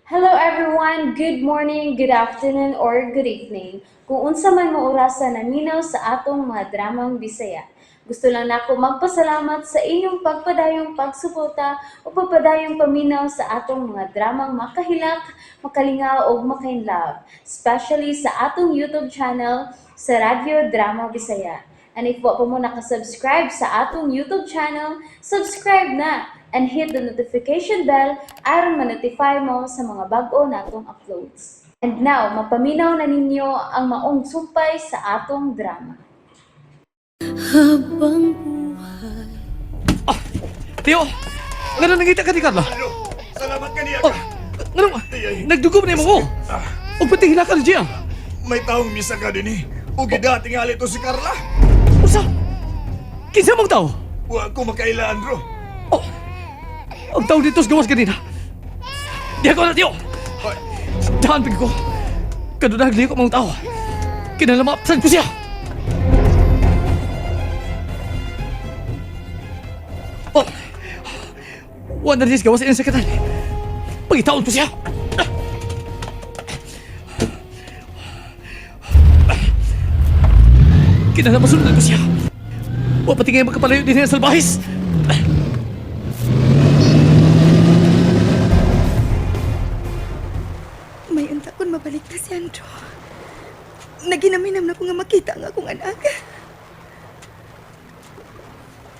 Hello everyone, good morning, good afternoon, or good evening. Kung unsa man mo orasan naminaw sa atong mga dramang Bisaya. Gusto lang nako magpasalamat sa inyong pagpadayong pagsuporta o pagpadayong paminaw sa atong mga dramang makahilak, makalingaw o makainlove, especially sa atong YouTube channel sa Radyo Drama Bisaya. And if wa pa mo nakasubscribe sa atong YouTube channel, subscribe na and hit the notification bell aron ma-notify mo sa mga bag-o natong uploads. And now, mapaminaw na ninyo ang maong sumpay sa atong drama. Habang buhay. Tio! Ngano nangita ka ni Carla? Salamat ka niya Oh, ka. ngano? Nagdugo na mo ko. O pati hilakal diya. May taong misa ka din eh. Ugi dating hali to si Carla. Usa? Kinsa mong tao? Huwag ko makaila, Andro. Oh, ang tao dito sa gawas kanina. Di ako na, Tio! Ay, Dahan pag ko. Kadunagli ko mong tao. Kinalamapsan ko siya. Oh, wala na rin sa gawas sa sakatan. Pagitaon ko siya. Kinalamasunod ko siya. Wala pati ngayon magkapalayo din ng salbahis. May antakon mabalik na si Andrew. Naginaminam na ko nga makita ang akong anak.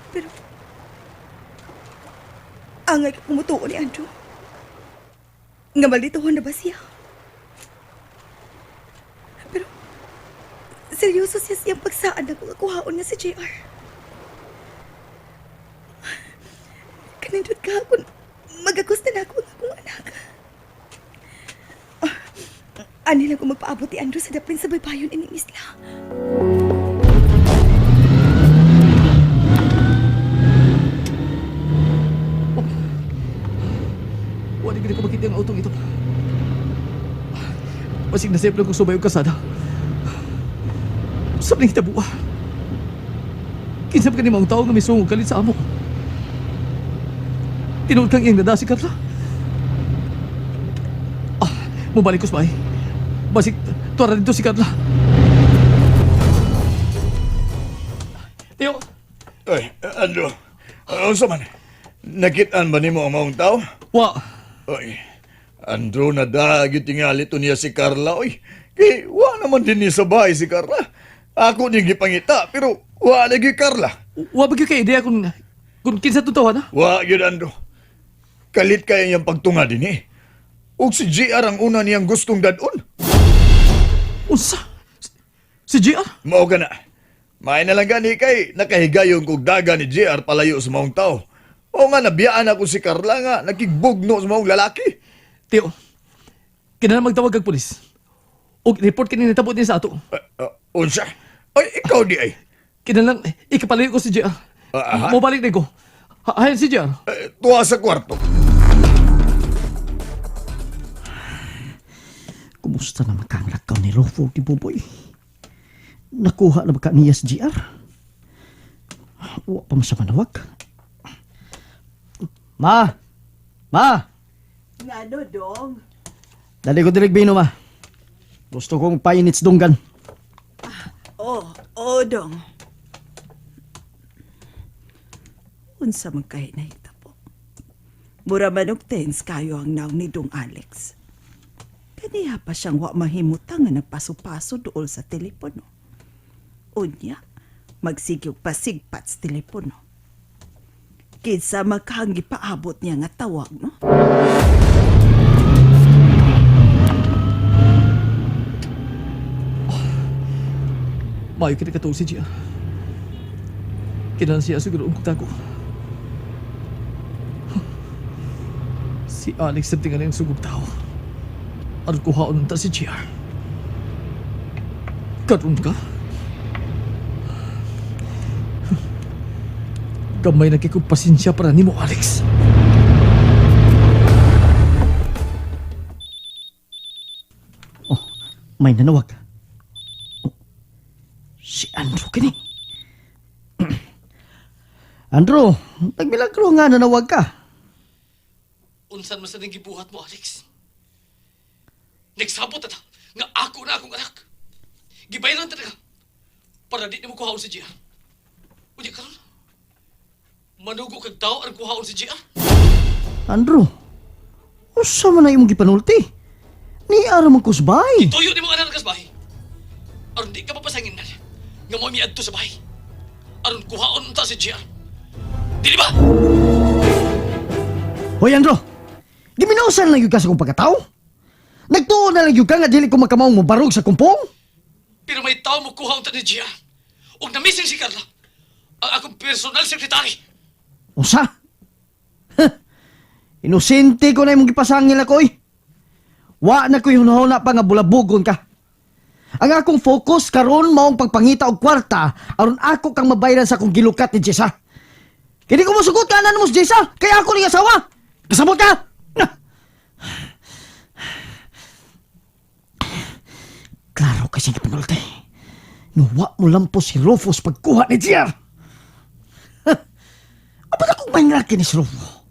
Pero, angay ka kumutuo ni Andrew. Nga malituhon na ba siya? Pero, seryoso siya siyang pagsaan na kung akuhaon niya si JR. Kanindot ka kung magagusta na ako ng akong anak. Ani lang kung magpaabot ni Andrew sa dapin sa baybayon ining isla. Wala gini ko makita ang autong ito. Masig na siyempre kung subay yung kasada. Saan na kita buwa? Kinsap ka ni mga tao nga may sungog kalit sa amo. Tinuod kang iyang nada si Carla. Mubalik ko sa bahay. Basig, tuwara dito si Carla. Tio! ay, Andro. Ano sa man? Nakitaan ba ni mo ang maong tao? Wa! Ay, Andro, nadagit tingali to niya si Carla. Oy, kay wa naman din niya sa bahay si Carla. Ako din gipangita, pero wa lagi Carla. Wa bagyo kay ideya kung kinsa totoo na? Wa yun, Andro. Kalit kaya niyang pagtunga din eh. Ug si JR ang una niyang gustong dadon. Unsa? Si JR? Mao ka na. May na lang gani kay nakahigayon kog daga ni JR palayo sa maong tao. O nga nabiyaan ako si Carla nga nakigbugno sa maong lalaki. Tio, kinala magtawag kag pulis. O report kini nitabot niya sa ato. Unsa? Ay, ikaw di ay. Kinalang ikapalayo ko si JR. Aha. Mo balik na ko. Hayan si JR. Tuwa sa kwarto. Kumusta na makanglakaw ni Rofo ni Buboy? Nakuha na ba ka niya sa GR? Wa pa mo sa manawag. Ma! Ma! Nga dong. Dali ko dilig bino, ma. Gusto kong painits dunggan. Dong. Unsa man kahit nahita po. Mura man og tens kayo ang naong ni Dong Alex. Kaniya pa siyang wa mahimutang nga nagpaso-paso dool sa telepono. Unya, magsigyog pasigpat sa telepono. Kinsa magkahangi paabot niya nga tawag, no? Mayo kini katong si JR. Kinalan siya siguro ang kutago. Si Alex sa tingnan yung sugub tao. At kuhaon ta si JR. Karoon ka? Gamay na kikupasensya para ni mo, Alex. May nanawag. Oh, si Andrew kini. Andrew, nagmilagro nga nanawag ka. Unsan man sa nang gibuhat mo, Alex? Nagsabot na ta nga ako na akong anak. Gibayaran talaga para di mo kuhaon si Gia. Unya karon. Manugo kag tao ang kuhaon si Gia. Andrew, usa man na imong gipanulti? Ni ara man kusbay. Tuyo ni mga anak sa bahay. Aron di ka mapasangin na nga mo miadto sa bahay. Aron kuhaon unta si Gia. Dili ba? Hoy Andrew, giminausan lang yung ka sa kong pagkatao? Nagtuon na lang yung ka nga dili ko makamawang mabarog sa kumpong? Pero may tao mo kuha unta ni Gia. Ug na-missing si Carla. Ang akong personal secretary. Usa? Huh. Inosente ko na imong gipasangil ako eh. Wa na ko hunahuna pa nga bulabugon ka. Ang akong focus karon maong pagpangita og kwarta aron ako kang mabayaran sa akong gilukat ni Jessa. Kini ko mosugot ka na mo si Jessa, kaya ako ni asawa. Kasabot ka! Klaro kasi nga panulti. Nuwa mo lampo si Rufus pagkuha ni Jer. Apat akong mahingraki ni si Rufus.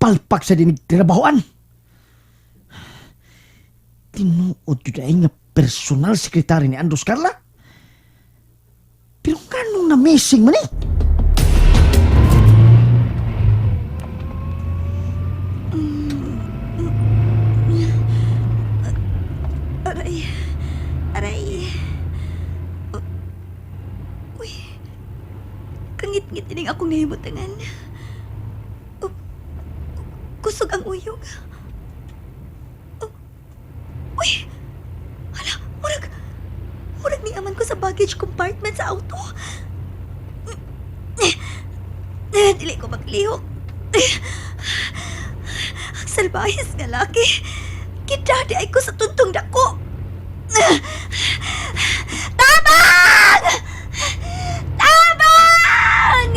Palpak sa dinig tirabahoan. Tinuod yun ay nga personal sekretary ni Andros Carla. Pero kanong na-missing man eh? Aray. Aray. Uy. Kangit-ngit ining akong nahimutangan. Kusog ang uyog. Uy. Hala, murag ni aman ko sa baggage compartment sa auto. Dili ko maglihok. Ang salbahis nga laki. Kidadi ay ko sa tuntong dako. Tabang! Tabang!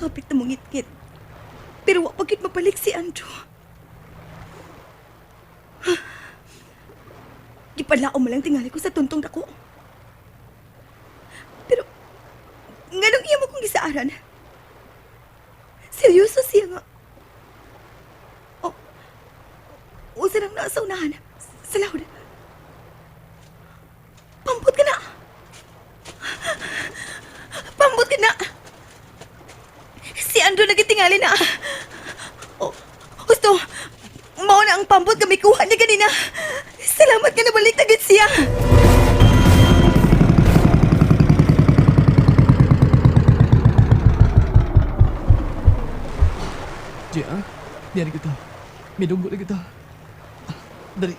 Hapit na mong ngit-ngit. Pero wak pagkit mabalik si Andrew. Gipalao mo lang tingali ko sa tuntong dako. Pero, nganong iya mo kong gisaaran? Seryoso siya nga. Usa lang nasa unahan. Sa laod. Pampot ka na! Pampot ka na! Si Andrew nagitingali na. Gusto, mao na ang pampot kami kuha niya kanina. Salamat ka na balik agad siya. Gia, diyan kita. May dunggo na kita. Dali.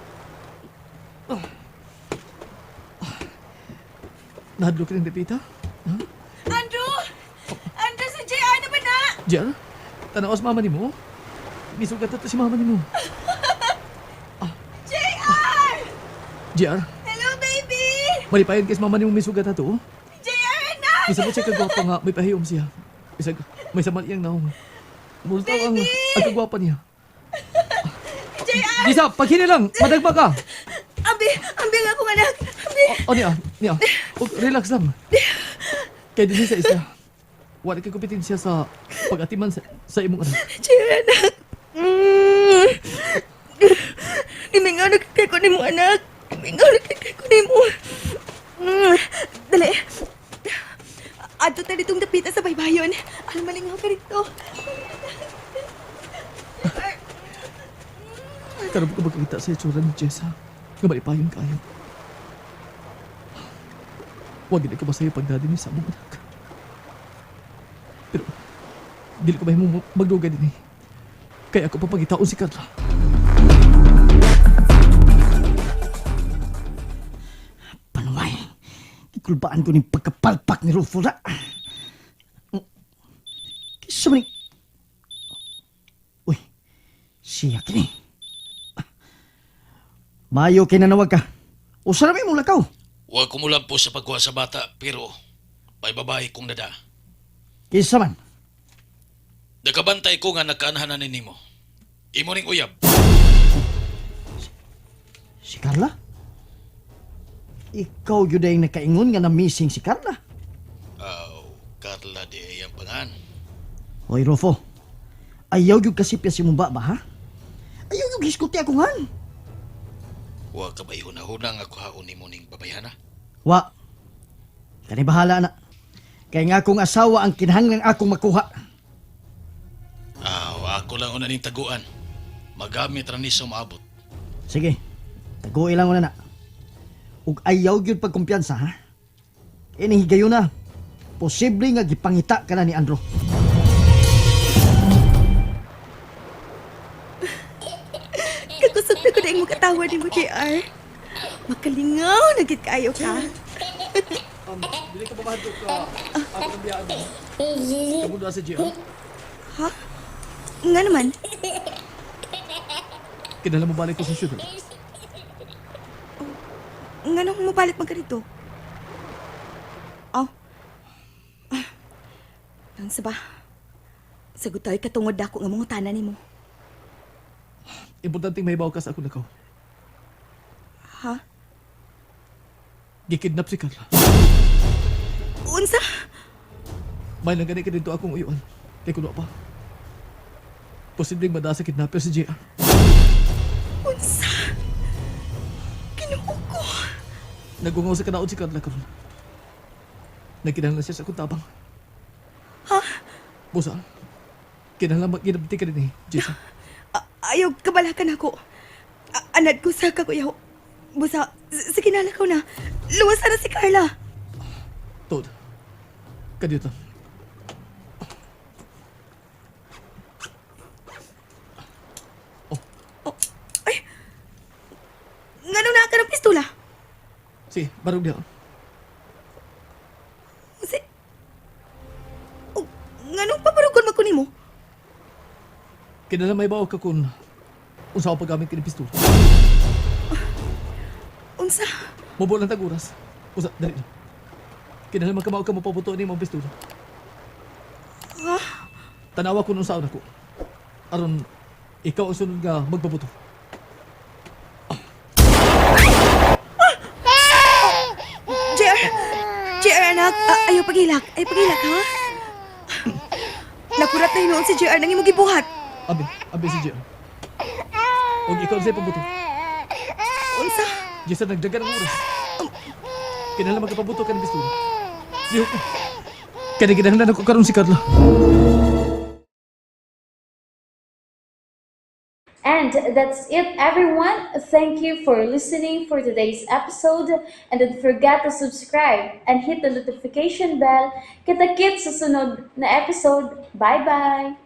Nahadlo ka ng dapita? Andrew! Andrew, si JR na ba na? Gia, tanawas mama ni mo? Nisugat na to si mama ni mo. JR! Gia, Hello, baby! malipayan kay mama ni mo misugat na to. JR na! Isabot siya kagwapa nga, may pahiyom siya. May samal iyang naong. Multaw ang kagwapa niya. JR! Lisa, paghini lang, madagba ka. Ambi nga akong anak! Ambi! Niya. Relax lang. Kaya din sa isa. Wala kay kompetensya sa pag-atiman sa imong anak. JR, anak! Gimingaw kay ko ni mo, anak! Gimingaw kay ko ni mo! Dali! Adto tayo ditong dapita sa baybayon. Alam, malingaw ka rito. Karab ko magkita sa itsura ni Jessa. Nga malipayon kayo. Huwag hindi ko masaya pagdadi ni sa among anak. Pero, dili ko mahimong magduga din eh. Kaya ako papagitaon si Carla. Panuay, ikulbaan ko ng pagkapalpak ni Rufo na. Kisa man Uy, siya kini. Mayo kinanawag ka. O sarami mong lakaw. Huwag kumulampo sa pagkuha sa bata, pero may babae kong nada. Kisa man. Nakabantay ko nga nagkaanahanan ni Nimo. Imo ning uyab. Si Carla? Ikaw yun ay nakaingon nga na-missing si Carla. Carla di ang pangan. Hoy, Rufo. Ayaw yung kasipya si mong ba, ha? Ayaw yung hiskuti ako, han. Wa ka ba ihuna-huna nga kuhaon ni mo ning babayana? Wa. Kani bahala na. Kaya nga akong asawa ang kinahanglang akong makuha. Ako lang una ning taguan. Magamit ra ni sa maabot. Sige, taguin lang una na. Ug ayaw yun pagkumpiyansa, ha? Inihigayon na. Posible nga gipangita ka na ni Andro. Kakusog na ko na yung magkatawa ni mo, JR. Makalingaw, nagit kayo ka. Dili ka babahadok ka. Ako ng biyaan mo. Kamu doon sa GR. Ha? Nga naman. Kinala mo balik ko sa sugar. Nga nung mabalit man ka dito. Oh. Ang saba. Sagot tayo katungod ako nga mga tanan ni mo. Importante may bawa ka sa ako nakaw. Ha? Gikidnap si Carla. Unsa? May nang gani ka dito akong uyuan. Kaya kuno pa. Posibleng mada sa kidnapper si JR. Unsa? Kinuha ko. Nagungaw sa kanaod si Carla karon. Nagkinahanglan siya sa akong tabang. Ha? Busa, kinahanglan magkinabti ka din eh, Jason. Ayaw kabalakan ako. Anad ko sa kakuyaw. Busa, sa kinala ko na. Luwas na si Carla. Todd, kadito. Nga nung naka ng pistola. Sige, barog niya. Kasi... Oh, nga nung paparugon magkunin mo. Kinahanglan may bawa ka kung unsa ako paggamit ka ng pistola. Unsa? Mabuo lang taguras. Usa, dali na. Kinahanglan magkamao ka mo pabuto ni mong pistola. Ha? Tanawa ko nung saon ako. Aron, ikaw ang sunod nga magpabuto. JR! JR, anak! Ayaw pagilak. Ayaw pagilak, ha? Nakurat na hinoon si JR nang imong gibuhat. Abi si JR. Huwag ikaw sa'yo pabuto. Unsa? Jason, nagdagan ang oras. Kinahanglan magpabuto ka ng pistola. Di ko. Kaya kinahanglan ako karon si Carla. And that's it, everyone. Thank you for listening for today's episode. And don't forget to subscribe and hit the notification bell. Kita-kits sa sunod na episode. Bye-bye!